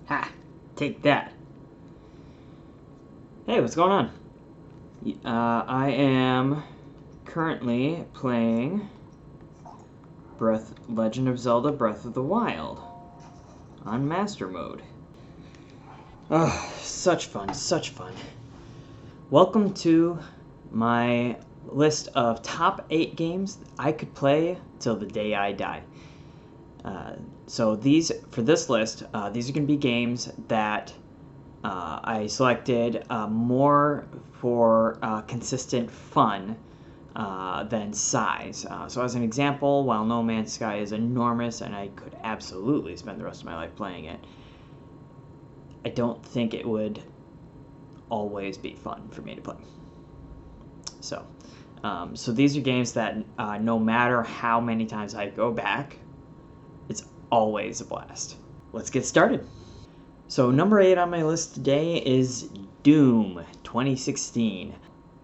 Ha! Take that. Hey, what's going on? I am currently playing Legend of Zelda Breath of the Wild on Master Mode. Oh, such fun, such fun. Welcome to my list of top 8 games I could play till the day I die. For this list, these are going to be games that I selected more for consistent fun than size. So as an example, while No Man's Sky is enormous and I could absolutely spend the rest of my life playing it, I don't think it would always be fun for me to play. So these are games that no matter how many times I go back, it's always a blast. Let's get started. So number 8 on my list today is Doom 2016.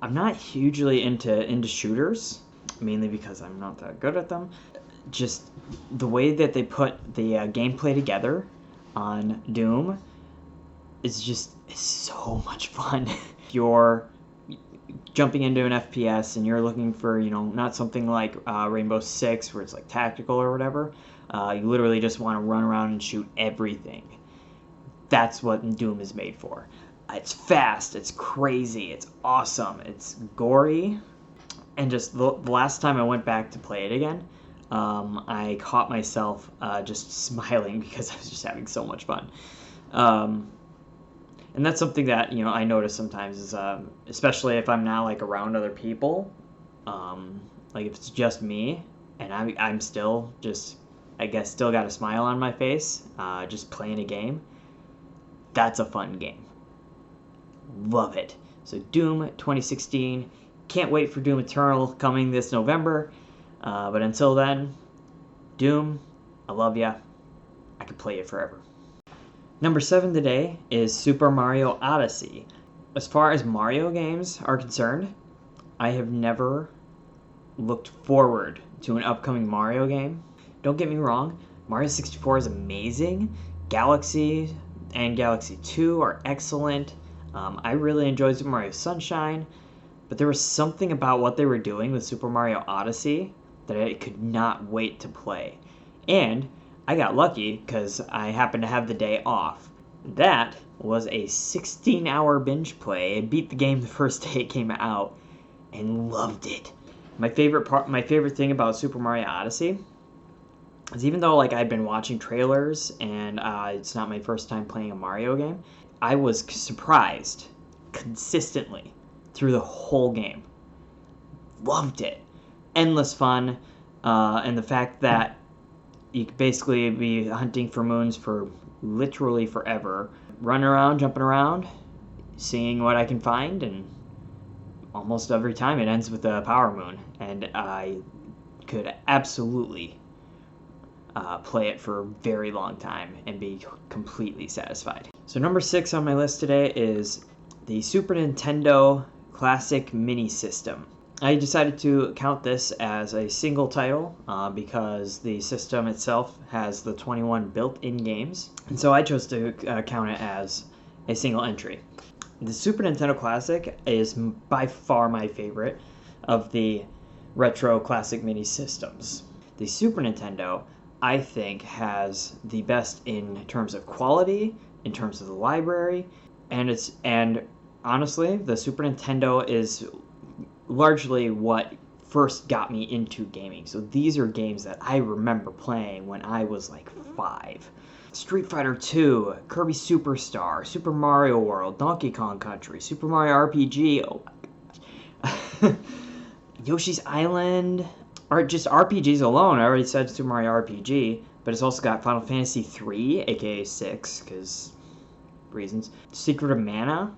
I'm not hugely into shooters, mainly because I'm not that good at them. Just the way that they put the gameplay together on Doom is so much fun. If you're jumping into an FPS and you're looking for, not something like Rainbow Six where it's like tactical or whatever, you literally just want to run around and shoot everything. That's what Doom is made for. It's fast, it's crazy, it's awesome, it's gory, and just the last time I went back to play it again, I caught myself just smiling because I was just having so much fun. And that's something that, I notice sometimes is, especially if I'm not, around other people, if it's just me, and I'm still just, I guess, still got a smile on my face, just playing a game, that's a fun game. Love it. So Doom 2016, can't wait for Doom Eternal coming this November, but until then, Doom, I love ya, I could play it forever. Number 7 today is Super Mario Odyssey. As far as Mario games are concerned, I have never looked forward to an upcoming Mario game. Don't get me wrong, Mario 64 is amazing. Galaxy and Galaxy 2 are excellent. I really enjoyed Super Mario Sunshine, but there was something about what they were doing with Super Mario Odyssey that I could not wait to play. And I got lucky because I happened to have the day off. That was a 16-hour binge play. I beat the game the first day it came out and loved it. My favorite thing about Super Mario Odyssey is, even though I've been watching trailers and it's not my first time playing a Mario game, I was surprised consistently through the whole game. Loved it. Endless fun, and the fact that you could basically be hunting for moons for literally forever, running around, jumping around, seeing what I can find, and almost every time it ends with a power moon, and I could absolutely play it for a very long time and be completely satisfied. So number 6 on my list today is the Super Nintendo Classic Mini System. I decided to count this as a single title because the system itself has the 21 built-in games, and so I chose to count it as a single entry. The Super Nintendo Classic is by far my favorite of the retro classic mini systems. The Super Nintendo, I think, has the best in terms of quality, in terms of the library, and honestly, the Super Nintendo is largely what first got me into gaming. So these are games that I remember playing when I was 5. Street Fighter 2, Kirby Superstar, Super Mario World, Donkey Kong Country, Super Mario RPG, oh my gosh. Yoshi's Island, or just RPGs alone. I already said Super Mario RPG, but it's also got Final Fantasy 3, aka 6, because reasons, Secret of Mana,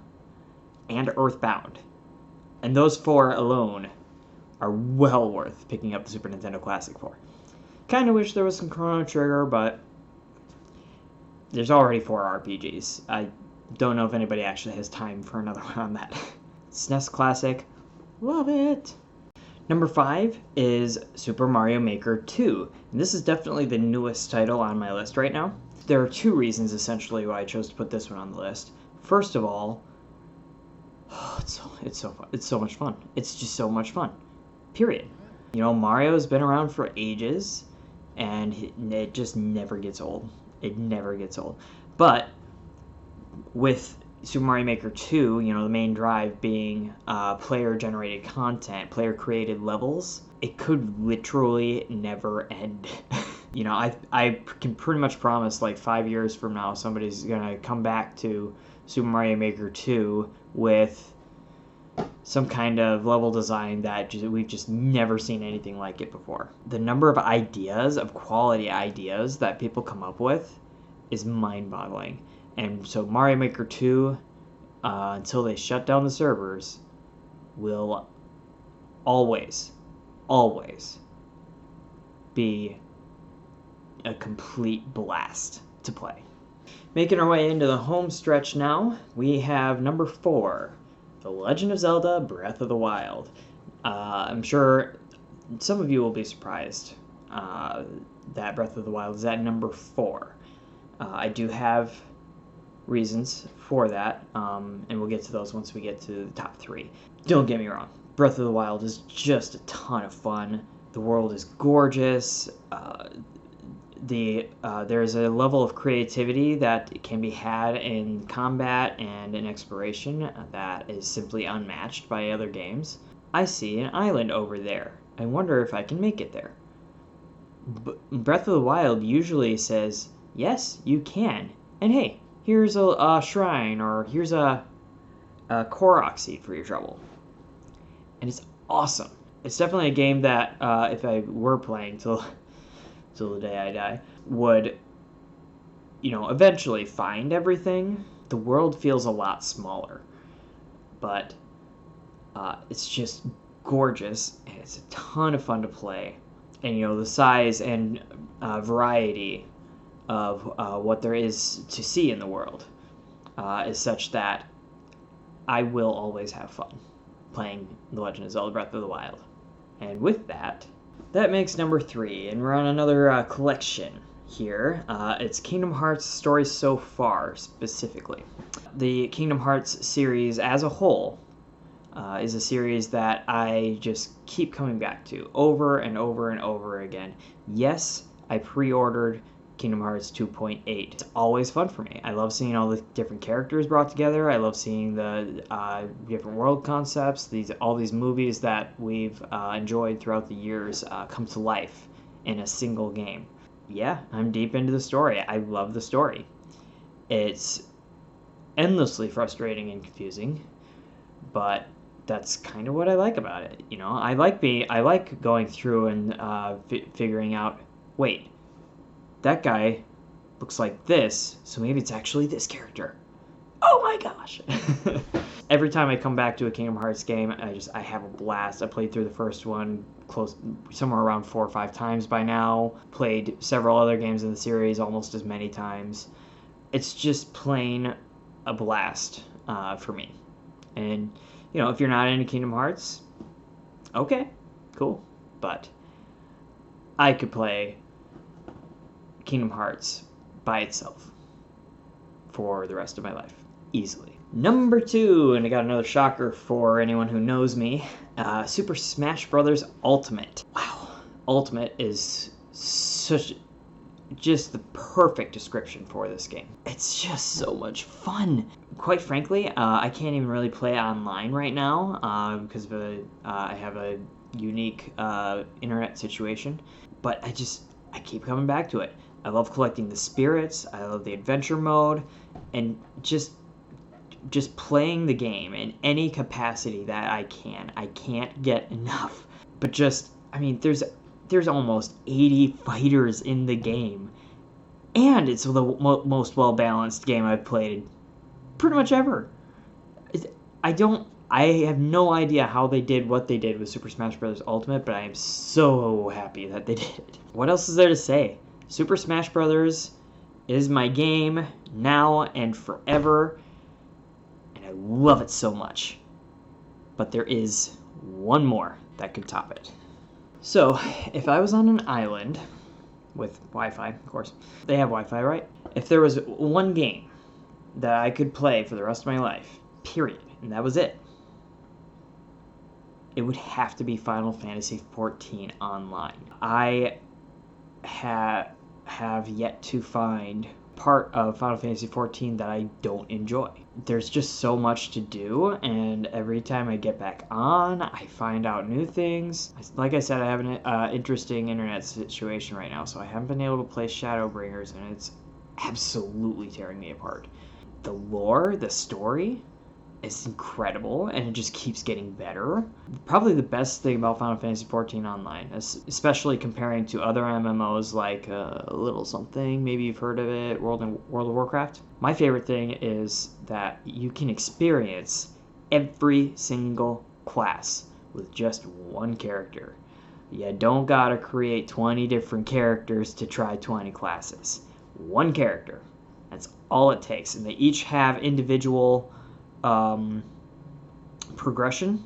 and Earthbound. And those 4 alone are well worth picking up the Super Nintendo Classic for. Kind of wish there was some Chrono Trigger, but there's already 4 RPGs. I don't know if anybody actually has time for another one on that. SNES Classic, love it! Number 5 is Super Mario Maker 2. And this is definitely the newest title on my list right now. there are two reasons essentially why I chose to put this one on the list. First of all, it's so fun. It's so much fun. It's just so much fun. Period. You know, Mario's been around for ages, and it just never gets old. It never gets old. But with Super Mario Maker 2, you know, the main drive being player-generated content, player-created levels, it could literally never end. You know, I can pretty much promise, like, 5 years from now, somebody's gonna come back to Super Mario Maker 2 with some kind of level design that we've just never seen anything like it before. The number of ideas, of quality ideas that people come up with is mind-boggling. And so Mario Maker 2, until they shut down the servers, will always be a complete blast to play. Making our way into the home stretch now, we have number 4, The Legend of Zelda Breath of the Wild. I'm sure some of you will be surprised that Breath of the Wild is at number 4. I do have reasons for that, and we'll get to those once we get to the top 3. Don't get me wrong, Breath of the Wild is just a ton of fun. The world is gorgeous. There's a level of creativity that can be had in combat and in exploration that is simply unmatched by other games. I see an island over there. I wonder if I can make it there. Breath of the Wild usually says, yes, you can. And hey, here's a shrine, or here's a Korok seed for your trouble. And it's awesome. It's definitely a game that, if I were playing till the day I die, would, you know, eventually find everything. The world feels a lot smaller, but it's just gorgeous, and it's a ton of fun to play. And, you know, the size and variety of what there is to see in the world is such that I will always have fun playing The Legend of Zelda Breath of the Wild. And with that, that makes number 3, and we're on another collection here. It's Kingdom Hearts Story So Far, specifically. The Kingdom Hearts series as a whole is a series that I just keep coming back to over and over and over again. Yes, I pre-ordered Kingdom Hearts 2.8. It's always fun for me. I love seeing all the different characters brought together. I love seeing the different world concepts. All these movies that we've enjoyed throughout the years come to life in a single game. Yeah, I'm deep into the story. I love the story. It's endlessly frustrating and confusing, but that's kind of what I like about it. You know, I like going through and figuring out, wait, that guy looks like this, so maybe it's actually this character. Oh my gosh! Every time I come back to a Kingdom Hearts game, I have a blast. I played through the first one somewhere around 4 or 5 times by now. Played several other games in the series almost as many times. It's just plain a blast for me. And, you know, if you're not into Kingdom Hearts, okay, cool. But I could play Kingdom Hearts by itself for the rest of my life, easily. Number 2, and I got another shocker for anyone who knows me, Super Smash Bros. Ultimate. Wow, Ultimate is just the perfect description for this game. It's just so much fun. Quite frankly, I can't even really play online right now because I have a unique internet situation, but I keep coming back to it. I love collecting the spirits, I love the adventure mode, and just playing the game in any capacity that I can. I can't get enough. But there's almost 80 fighters in the game, and it's the most well-balanced game I've played pretty much ever. I have no idea how they did what they did with Super Smash Bros. Ultimate, but I am so happy that they did. What else is there to say? Super Smash Bros. Is my game now and forever, and I love it so much. But there is one more that could top it. So, if I was on an island with Wi-Fi, of course. They have Wi-Fi, right? If there was one game that I could play for the rest of my life, period, and that was it, it would have to be Final Fantasy XIV Online. I have yet to find part of Final Fantasy XIV that I don't enjoy. There's just so much to do, and every time I get back on, I find out new things. Like I said, I have an interesting internet situation right now, so I haven't been able to play Shadowbringers, and it's absolutely tearing me apart. The lore, the story, is incredible, and it just keeps getting better. Probably the best thing about Final Fantasy XIV Online, especially comparing to other MMOs like Little Something, maybe you've heard of it, World of Warcraft. My favorite thing is that you can experience every single class with just one character. You don't gotta create 20 different characters to try 20 classes. One character. That's all it takes, and they each have individual progression,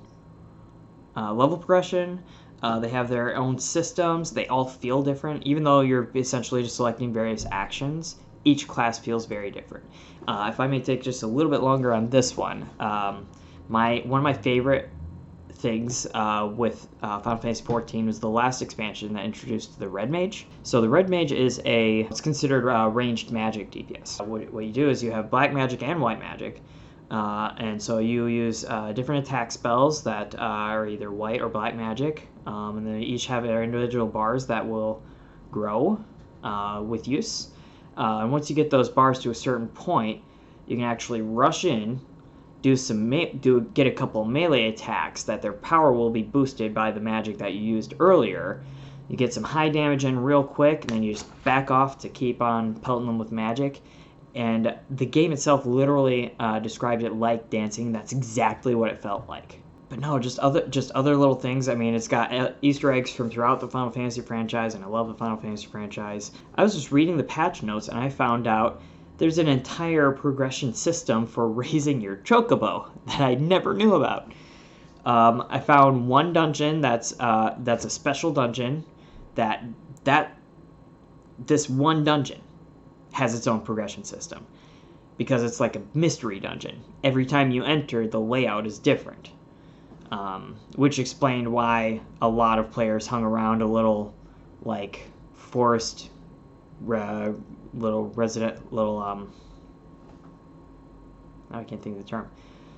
level progression. They have their own systems. They all feel different. Even though you're essentially just selecting various actions, each class feels very different. If I may take just a little bit longer on this one, one of my favorite things with Final Fantasy XIV was the last expansion that introduced the Red Mage. So the Red Mage is it's considered ranged magic DPS. What you do is you have black magic and white magic. And so you use different attack spells that are either white or black magic, and they each have their individual bars that will grow with use. And once you get those bars to a certain point, you can actually rush in, get a couple melee attacks that their power will be boosted by the magic that you used earlier. You get some high damage in real quick, and then you just back off to keep on pelting them with magic. And the game itself literally describes it like dancing. That's exactly what it felt like. But no, just other little things. I mean, it's got Easter eggs from throughout the Final Fantasy franchise, and I love the Final Fantasy franchise. I was just reading the patch notes, and I found out there's an entire progression system for raising your chocobo that I never knew about. I found one dungeon that's a special dungeon this one dungeon has its own progression system because it's like a mystery dungeon. Every time you enter, the layout is different, which explained why a lot of players hung around a little like forest, I can't think of the term.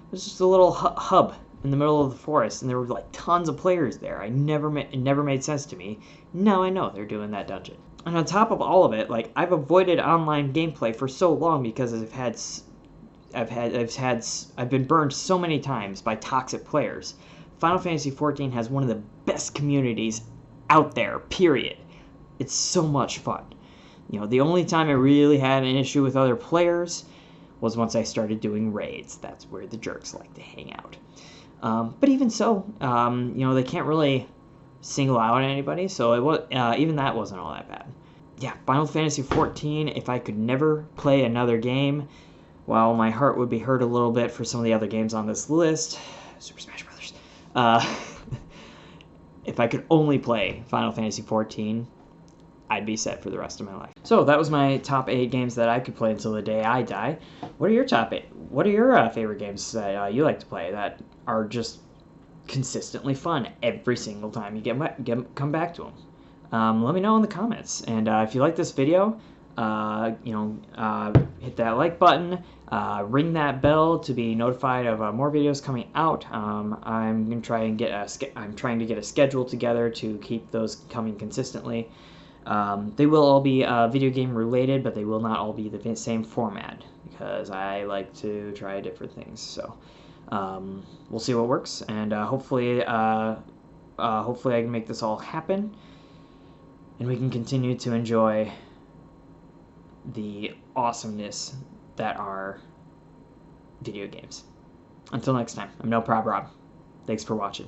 It was just a little hub in the middle of the forest, and there were like tons of players there. It never made sense to me. Now I know they're doing that dungeon. And on top of all of it, like, I've avoided online gameplay for so long because I've been burned so many times by toxic players. Final Fantasy XIV has one of the best communities out there, period. It's so much fun. You know, the only time I really had an issue with other players was once I started doing raids. That's where the jerks like to hang out. But even so, you know, they can't really single out anybody, so even that wasn't all that bad. Yeah, Final Fantasy XIV, if I could never play another game, well, my heart would be hurt a little bit for some of the other games on this list. Super Smash Brothers. If I could only play Final Fantasy XIV, I'd be set for the rest of my life. So that was my top 8 games that I could play until the day I die. What are your top 8? What are your favorite games that you like to play that are just consistently fun every single time you come back to them? Let me know in the comments. And if you like this video, hit that like button, ring that bell to be notified of more videos coming out. I'm gonna try and I'm trying to get a schedule together to keep those coming consistently. They will all be video game related, but they will not all be the same format because I like to try different things. So we'll see what works, and hopefully I can make this all happen, and we can continue to enjoy the awesomeness that are video games. Until next time, I'm No Prob Rob. Thanks for watching.